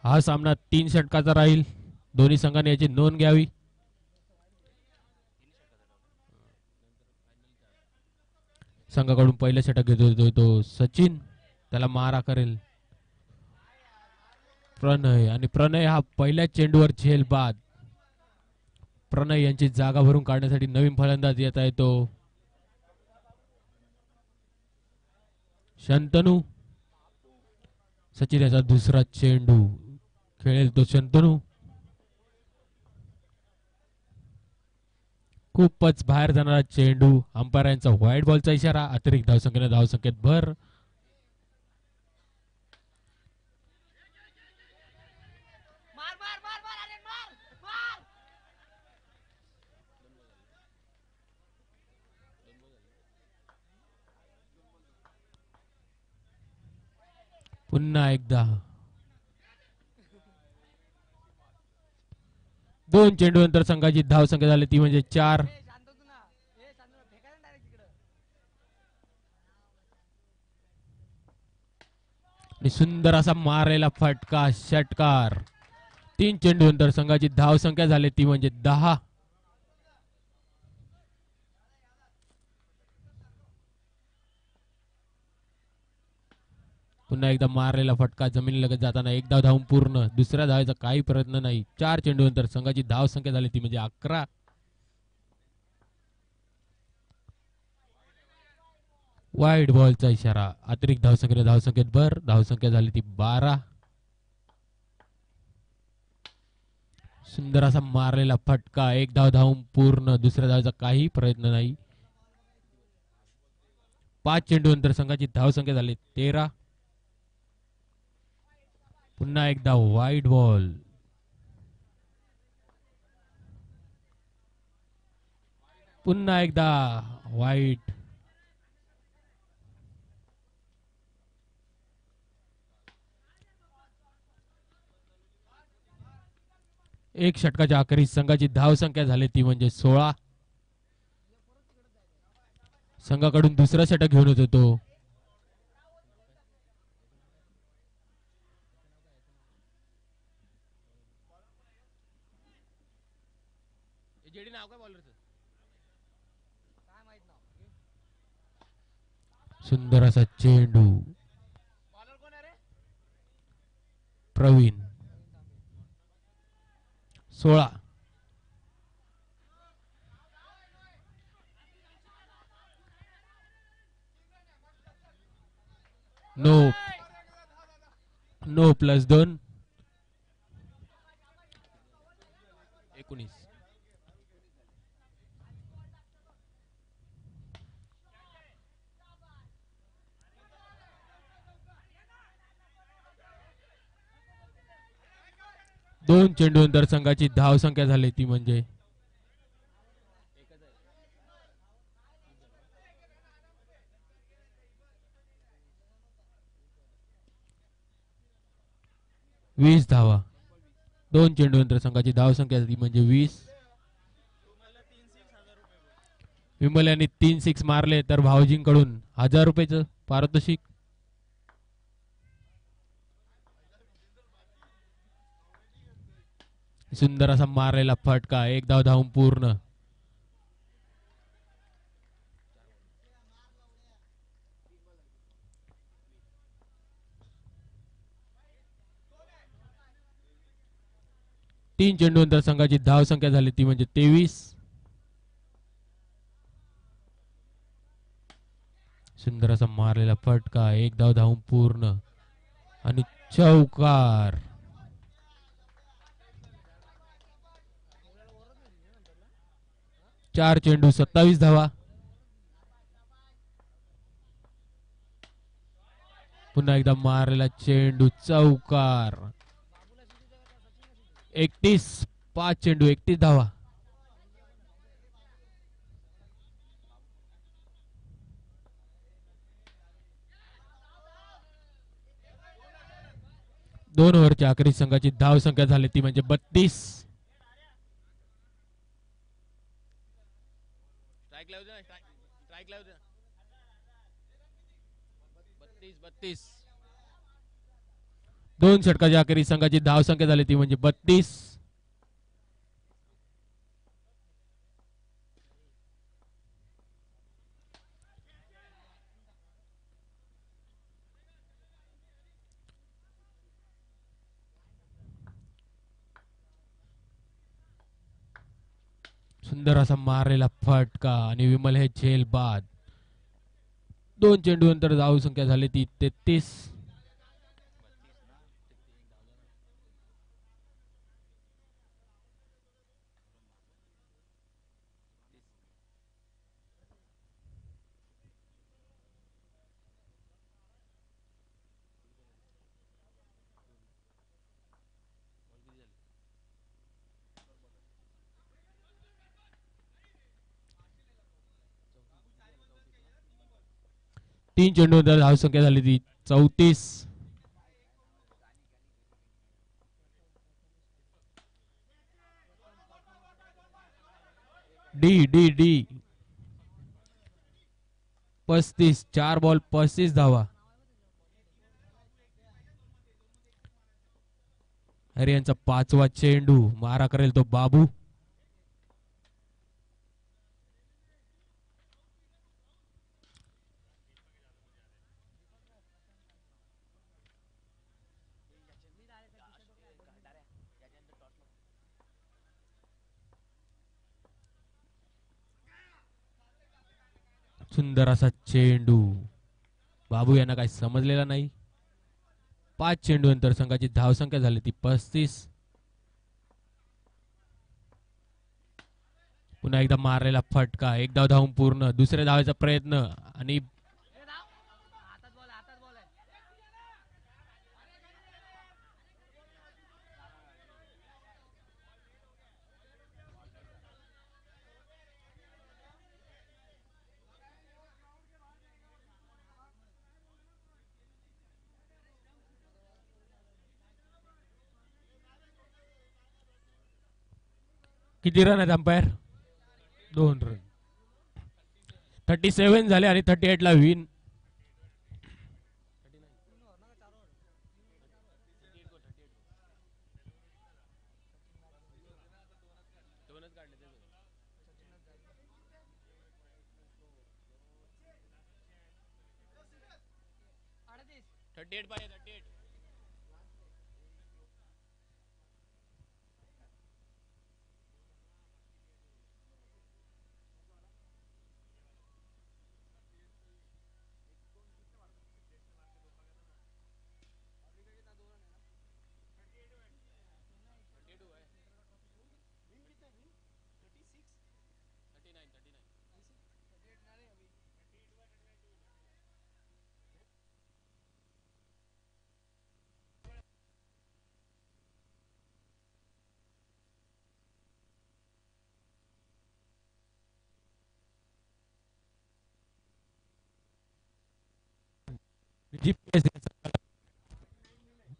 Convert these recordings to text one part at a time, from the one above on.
हा सामना 3 षटकाचा राहील. दोन्ही संघांनी याची नोंद घ्यावी. संघाकडून पहिलं षटक घेतो तो सचिन, त्याला मारा करेल प्रणय, आणि प्रणय हा पहिल्या चेंडूवर झेल बाद. प्रणय यांची जागा भरून काढण्यासाठी नवीन फलंदाज येत आहे तो शंतनू. सचिन याचा दुसरा चेंडू खेळेल तो शंतनू. खूपच बाहेर जाणारा चेंडू. अंपायरांचा व्हाईट बॉलचा इशारा. अतिरिक्त धावसंख्येने धावसंख्येत भर. पुन्हा एकदा 2 चेंडू नंतर संघाची धावसंख्या झाली ती म्हणजे 4. आणि सुंदर असा मारलेला फटका षटकार. 3 चेंडू नंतर संघाची धावसंख्या झाली ती म्हणजे 10. पुन्हा एकदा मारलेला फटका जमिनीलगत जाताना एक धाव धावून पूर्ण. दुसऱ्या धावेचा काही प्रयत्न नाही. 4 चेंडू नंतर संघाची धावसंख्या झाली ती म्हणजे 11. वाईड बॉलचा इशारा. अतिरिक्त धावसंख्येने धावसंख्येत भर. धावसंख्या झाली ती 12. सुंदर असा मारलेला फटका. एक धाव धावून पूर्ण. दुसऱ्या धावेचा काही प्रयत्न नाही. 5 चेंडू नंतर संघाची धावसंख्या झाली 13. पुन्हा एकदा वाईड बॉल. पुन्हा एकदा वाईट. एक षटकाच्या अखेरीस संघाची धावसंख्या झाली ती म्हणजे 16. संघाकडून दुसरा षटक घेऊन येतो तो सुंदर असा चेंडू. प्रवीण. 16. No no +2 19. दोन चेंडू नंतर संघाची धावसंख्या झाली ती म्हणजे 20 धावा. 2 चेंडू नंतर संघाची धावसंख्या झाली म्हणजे 20. विमल यांनी 3 सिक्स मारले तर भाऊजींकडून 1000 रुपयाचं पारितोषिक. सुंदर असा मारलेला फटका. एक धाव धावून पूर्ण. तीन चेंडू नंतर संघाची धावसंख्या झाली ती म्हणजे 23. सुंदर असा मारलेला फटका. एक धाव धावून पूर्ण आणि चौकार. चार चेंडू 27 धावा. पुन्हा एकदा मारलेला चेंडू चौकार. 31. 5 चेंडू 31 धावा. दोन ओव्हरच्या अखेरीस संघाची धाव संख्या झाली ती म्हणजे 32. स्ट्राईक 32. दोन षटकाच्या अखेरीस संघाची धावसंख्या झाली ती म्हणजे 32. सुंदर असा मारलेला फटका आणि विमल हे झेल बाद. दोन चेंडू नंतर धावसंख्या झाली ती 33. तीन चेंडू नंतर धावसंख्या झाली ती 34. D D D 35. 4 बॉल 35 धावा. अरे यांचा 5वा चेंडू मारा करेल तो बाबू. सुंदर असा चेंडू. बाबू यांना काही समजलेला नाही. 5 चेंडू नंतर संघाची धावसंख्या झाली ती 35. पुन्हा एकदा मारलेला फटका. एक धाव धावून पूर्ण. दुसऱ्या धावेचा प्रयत्न आणि किती रन आहेत अंपायर? 2 रन. 37 झाले आणि 38 ला विन.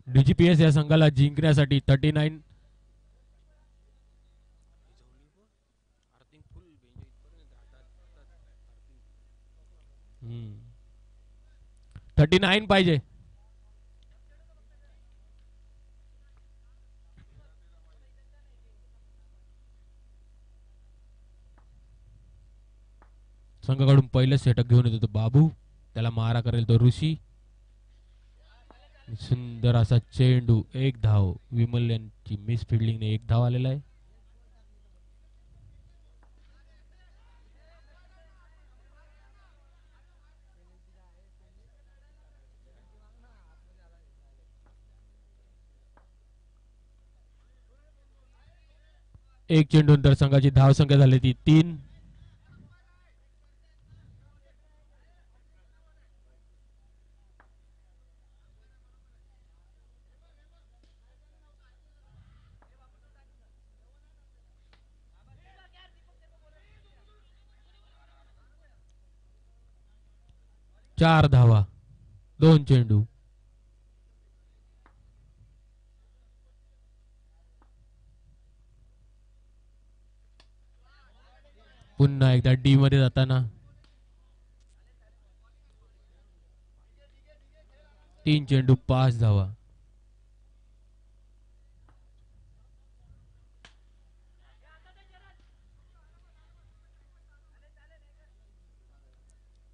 डीजीपीएस या संघाला जिंकण्यासाठी 39 39 पाहिजे. संघाकडून पहिलं षटक घेऊन येतो तो बाबू. त्याला मारा करेल तो ऋषी. सुंदर असा चेंडू. एक धाव. विमल यांची मिस फिल्डिंगने एक धाव आलेला आहे. एक चेंडू नंतर संघाची धावसंख्या झाली ती 3. चार धावा. 2 चेंडू. पुन्हा एकदा डी मध्ये जाताना 3 चेंडू 5 धावा.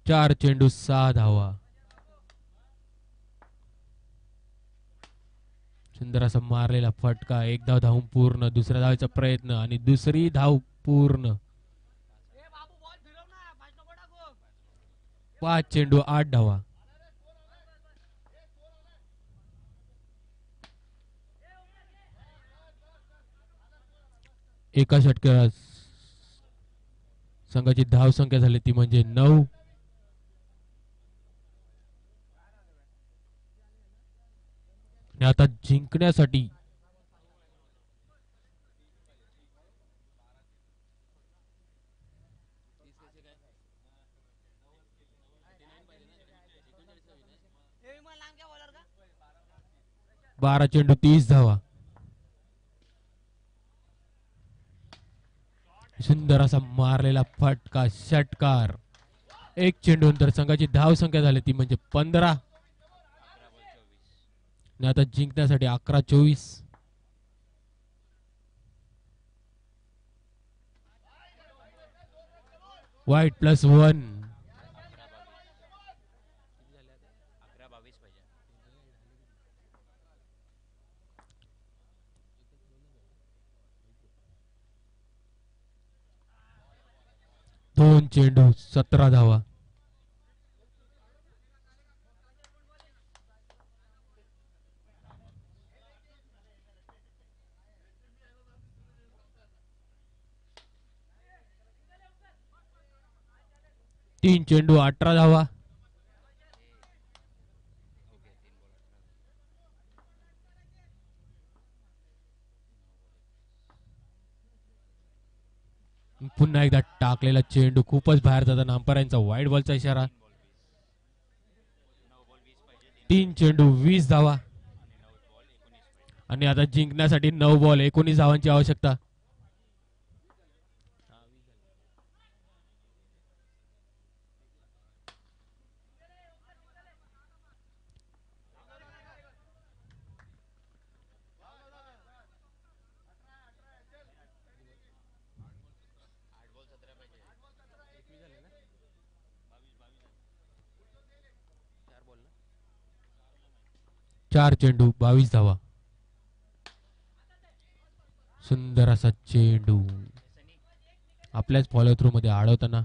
4 चेंडू 6 धावा. सुंदर असा मारलेला फटका. एक धाव धावून पूर्ण. दुसऱ्या धावेचा प्रयत्न आणि दुसरी धाव पूर्ण. 5 चेंडू 8 धावा. एका षटकात संघाची धाव संख्या झाली ती म्हणजे 9. आणि आता जिंकण्यासाठी बारा चेंडू 30 धावा. सुंदर असा मारलेला फटका. षटकार. एक चेंडू नंतर संघाची धाव संख्या झाली ती म्हणजे 15. आणि आता जिंकण्यासाठी 11-24. वाईट +1. दोन चेंडू 17 धावा. तीन चेंडू 18 धावा. पुन्हा एकदा टाकलेला चेंडू खूपच बाहेर जाताना अंपायरांचा वाईड बॉलचा इशारा. 3 चेंडू 20 धावा. आणि आता जिंकण्यासाठी 9 बॉल 19 धावांची आवश्यकता. चार चेंडू 22 धावा. सुंदर असा चेंडू आपल्याच फॉलो थ्रू मध्ये अडवताना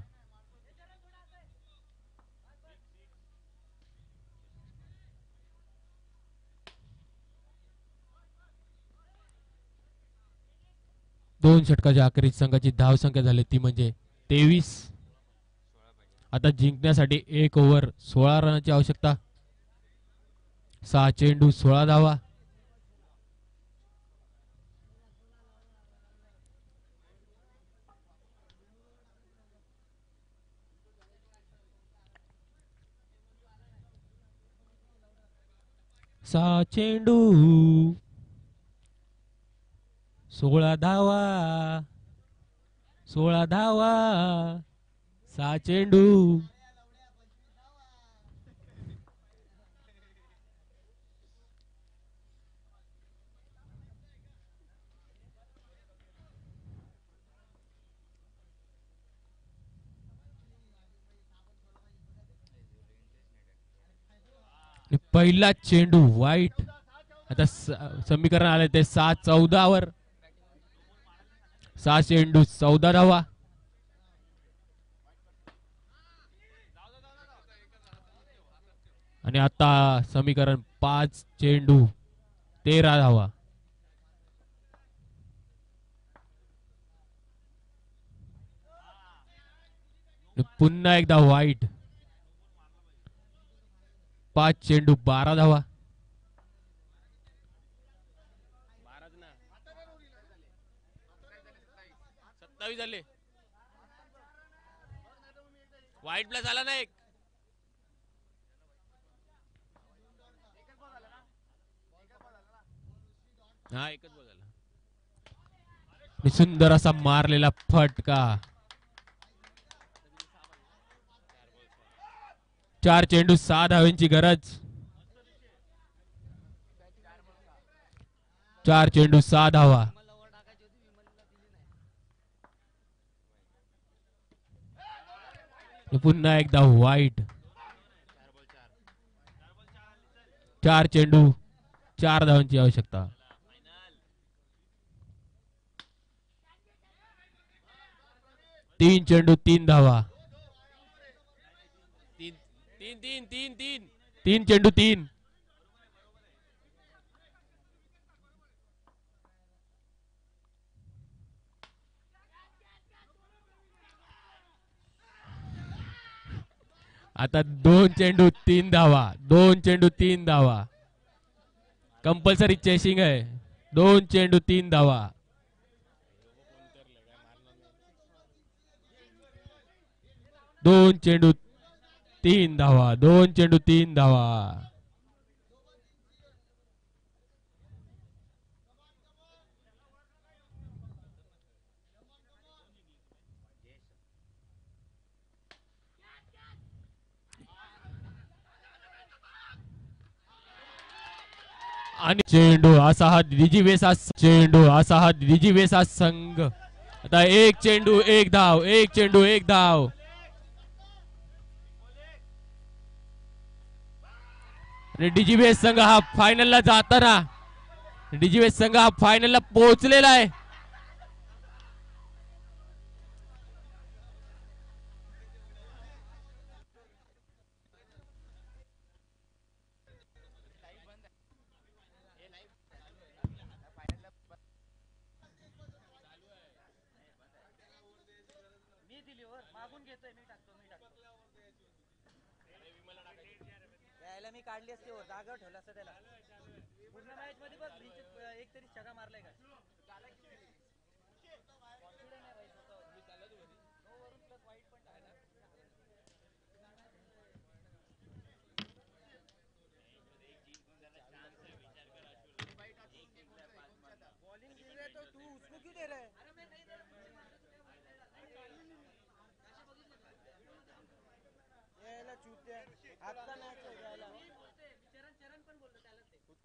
दोन षटकाच्या अखेरीत संघाची धाव संख्या झाली ती म्हणजे 23. आता जिंकण्यासाठी 1 ओव्हर 16 रनाची आवश्यकता. 6 चेंडू 16 धावा. सहा चेंडू 16 धावा. 16 धावा. 6 चेंडू. पहिला चेंडू वाईट. आता समीकरण आले ते 7-14 वर. 6 चेंडू 14 धावा. आणि आता समीकरण 5 चेंडू 13 धावा. पुन्हा एकदा वाईट. 5 चेंडू 12 धावा. झाले. वाईट प्लस आला ना एक. हा एकच बॉल झाला. सुंदर असा मारलेला फटका. 4 चेंडू 6 धावांची गरज. 4 चेंडू 6 धावा. पुन्हा एकदा वाईट. 4 चेंडू 4 धावांची आवश्यकता. तीन चेंडू 3 धावा. तीन चेंडू 3. आता 2 चेंडू 3 धावा. 2 चेंडू 3 धावा. कंपल्सरी चेसिंग आहे. 2 चेंडू 3 धावा. 2 चेंडू 3 धावा. 2 चेंडू 3 धावा. आणि चेंडू असा हा दिजीवेसा. चेंडू असा हा दिजीवेसा संघ. आता एक चेंडू एक धाव. एक चेंडू एक धाव. आणि डीजीवेस संघ हा फायनलला जाताना. डीजीवेस संघ हा फायनलला पोहोचलेला आहे. मी काढली असते जागेवर ठेवला असता त्याला. पूर्ण मॅच मध्ये बघ एक तरी छक्का मारलाय का. बॉलिंग दे रहा है तो तू उसको क्यों दे रहा है. यायला चुत्या आता मॅच आहे यायला. चरण पण बोलतो त्याला.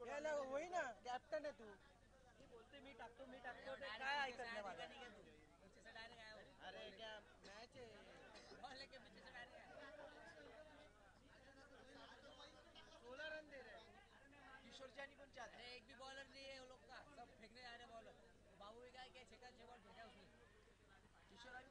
यायला होई ना कॅप्टन आहे तू. मी बोलते मी टाकतो काय ऐकत नाही माझा. अरे क्या मॅच आहे. सोलह रन दे रहे किशोर जानी पण चाहते हैं. एक भी बॉलर नहीं है वो लोग का. सब फेंकने जा रहे बॉलर. बाबू भी क्या छक्का 6 बॉल फेंका उसने. किशोर अभी